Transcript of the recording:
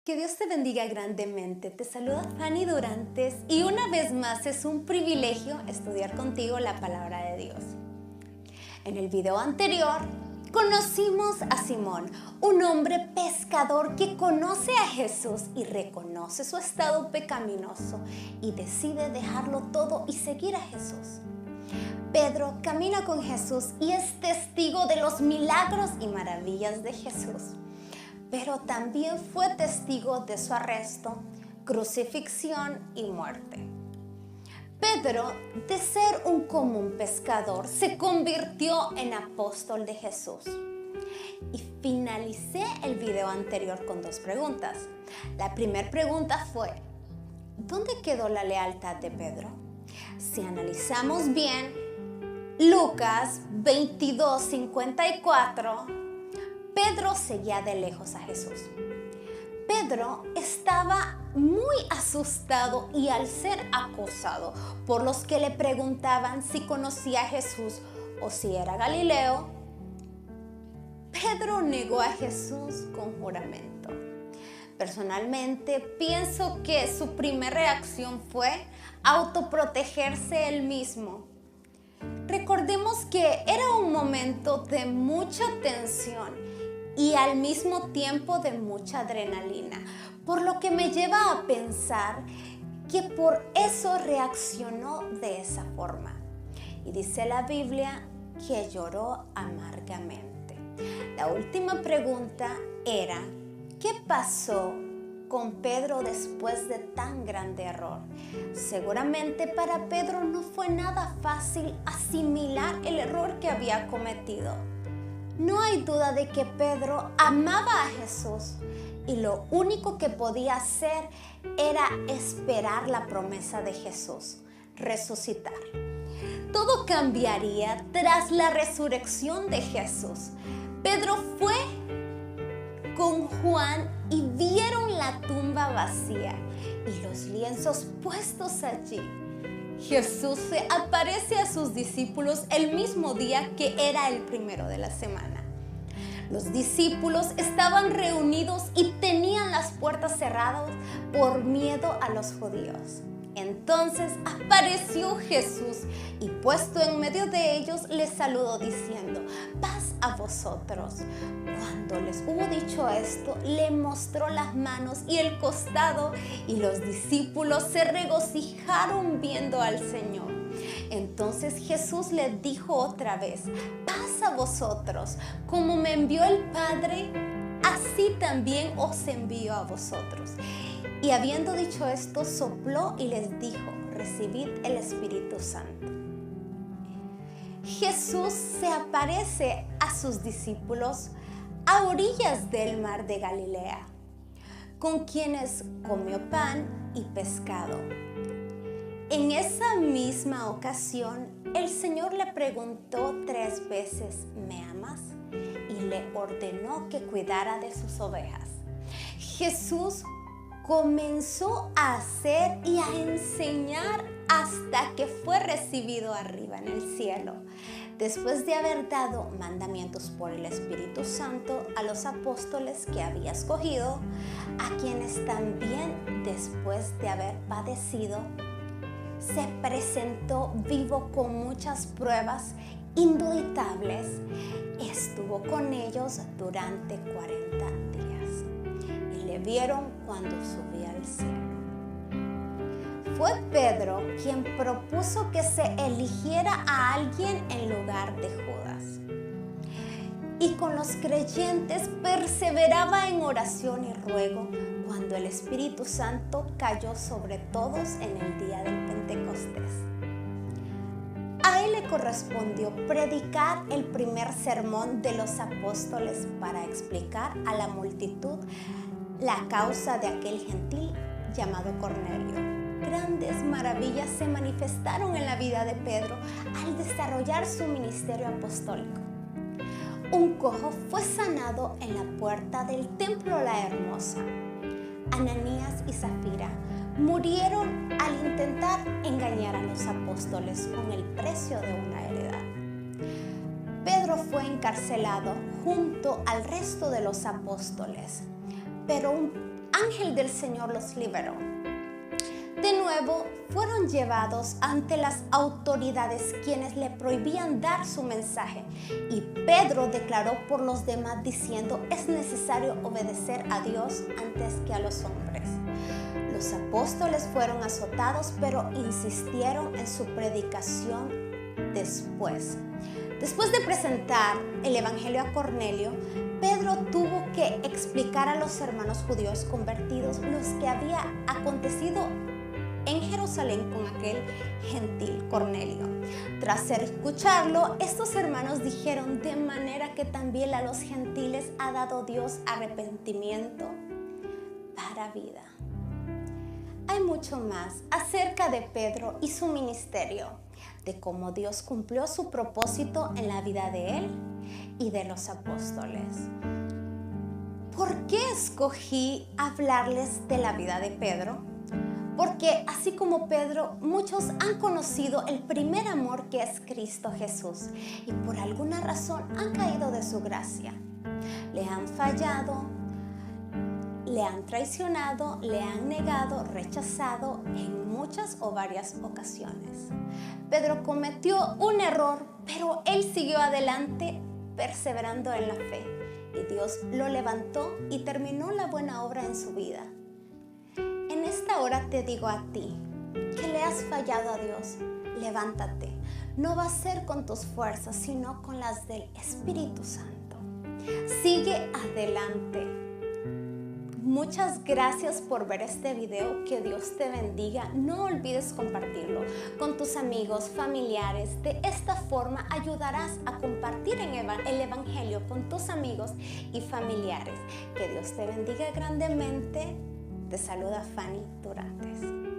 Que Dios te bendiga grandemente. Te saluda Fanny Durantes y una vez más es un privilegio estudiar contigo la palabra de Dios. En el video anterior conocimos a Simón, un hombre pescador que conoce a Jesús y reconoce su estado pecaminoso y decide dejarlo todo y seguir a Jesús. Pedro camina con Jesús y es testigo de los milagros y maravillas de Jesús. Pero también fue testigo de su arresto, crucifixión y muerte. Pedro, de ser un común pescador, se convirtió en apóstol de Jesús. Y finalicé el video anterior con dos preguntas. La primera pregunta fue, ¿dónde quedó la lealtad de Pedro? Si analizamos bien, Lucas 22:54, Pedro seguía de lejos a Jesús. Pedro estaba muy asustado y al ser acosado por los que le preguntaban si conocía a Jesús o si era Galileo, Pedro negó a Jesús con juramento. Personalmente pienso que su primera reacción fue autoprotegerse él mismo. Recordemos que era un momento de mucha tensión y al mismo tiempo de mucha adrenalina, por lo que me lleva a pensar que por eso reaccionó de esa forma. Y dice la Biblia que lloró amargamente. La última pregunta era, ¿qué pasó con Pedro después de tan grande error? Seguramente para Pedro no fue nada fácil asimilar el error que había cometido. No hay duda de que Pedro amaba a Jesús y lo único que podía hacer era esperar la promesa de Jesús, resucitar. Todo cambiaría tras la resurrección de Jesús. Pedro fue con Juan y vieron la tumba vacía y los lienzos puestos allí. Jesús se aparece a sus discípulos el mismo día que era el primero de la semana. Los discípulos estaban reunidos y tenían las puertas cerradas por miedo a los judíos. Entonces apareció Jesús y puesto en medio de ellos les saludó diciendo, paz a vosotros. Cuando les hubo dicho esto, le mostró las manos y el costado y los discípulos se regocijaron viendo al Señor. Entonces Jesús les dijo otra vez, paz a vosotros, como me envió el Padre, así también os envío a vosotros. Y habiendo dicho esto, sopló y les dijo, recibid el Espíritu Santo. Jesús se aparece a sus discípulos a orillas del mar de Galilea, con quienes comió pan y pescado. En esa misma ocasión, el Señor le preguntó 3 veces, ¿me amas? Y le ordenó que cuidara de sus ovejas. Jesús comenzó a hacer y a enseñar hasta que fue recibido arriba en el cielo. Después de haber dado mandamientos por el Espíritu Santo a los apóstoles que había escogido, a quienes también después de haber padecido, se presentó vivo con muchas pruebas indubitables, estuvo con ellos durante 40 días y le vieron cuando subía al cielo. Fue Pedro quien propuso que se eligiera a alguien en lugar de Judas. Y con los creyentes perseveraba en oración y ruego cuando el Espíritu Santo cayó sobre todos en el día del Pentecostés. A él le correspondió predicar el primer sermón de los apóstoles para explicar a la multitud la causa de aquel gentil llamado Cornelio. Grandes maravillas se manifestaron en la vida de Pedro al desarrollar su ministerio apostólico. Un cojo fue sanado en la puerta del templo La Hermosa. Ananías y Zafira murieron al intentar engañar a los apóstoles con el precio de una heredad. Pedro fue encarcelado junto al resto de los apóstoles, pero un ángel del Señor los liberó. De nuevo, fueron llevados ante las autoridades, quienes le prohibían dar su mensaje. Y Pedro declaró por los demás diciendo: es necesario obedecer a Dios antes que a los hombres. Los apóstoles fueron azotados, pero insistieron en su predicación después. Después de presentar el evangelio a Cornelio, Pedro tuvo que explicar a los hermanos judíos convertidos lo que había acontecido en Jerusalén con aquel gentil Cornelio. Tras escucharlo, estos hermanos dijeron: de manera que también a los gentiles ha dado Dios arrepentimiento para vida. Hay mucho más acerca de Pedro y su ministerio, de cómo Dios cumplió su propósito en la vida de él y de los apóstoles. ¿Por qué escogí hablarles de la vida de Pedro? Porque así como Pedro, muchos han conocido el primer amor que es Cristo Jesús y por alguna razón han caído de su gracia. Le han fallado, le han traicionado, le han negado, rechazado en muchas o varias ocasiones. Pedro cometió un error, pero él siguió adelante perseverando en la fe y Dios lo levantó y terminó la buena obra en su vida. En esta hora te digo a ti que le has fallado a Dios, levántate. No va a ser con tus fuerzas, sino con las del Espíritu Santo. Sigue adelante. Muchas gracias por ver este video. Que Dios te bendiga. No olvides compartirlo con tus amigos, familiares. De esta forma ayudarás a compartir el evangelio con tus amigos y familiares. Que Dios te bendiga grandemente. Te saluda Fanny Durantes.